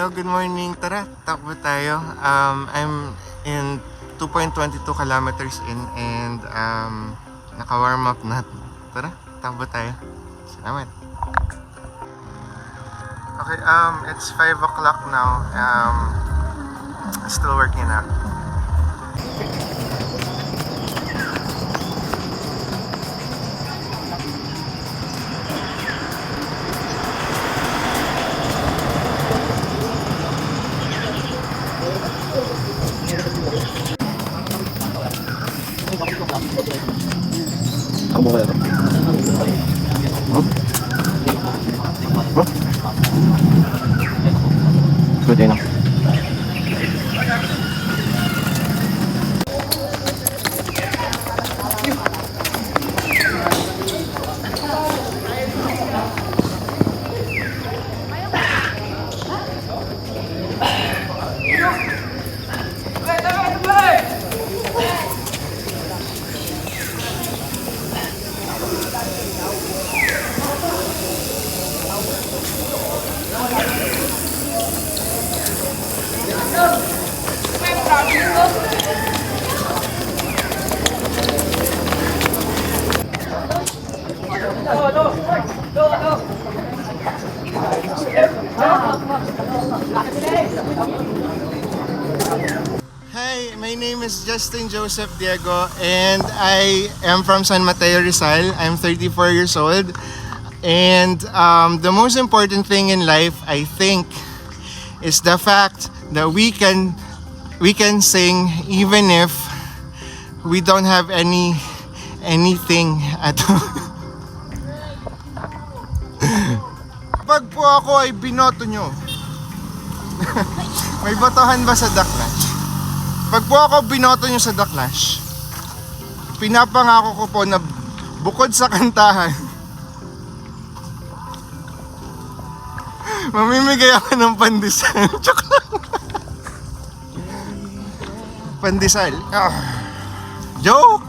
Hello, good morning. Tara, takbo tayo. I'm in 2.22 kilometers in and naka-warm up na. Tara, takbo tayo. Salamat. Okay, it's 5 o'clock now. Still working out. Good enough. Hi, my name is Justin Joseph Diego and I am from San Mateo, Rizal. I'm 34 years old. And the most important thing in life, I think, is the fact that we can sing even if we don't have anything at all. Pag po ako ay binoto nyo, may botohan ba sa The Clash? Pag po ako binoto nyo sa The Clash, pinapangako ko po na bukod sa kantahan, mamimigay ako ng pandesal. Joke lang. Pandesal. Joke!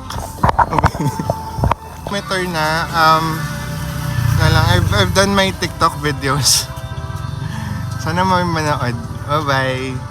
May turn na. I've done my TikTok videos. Sana may manood. Bye-bye.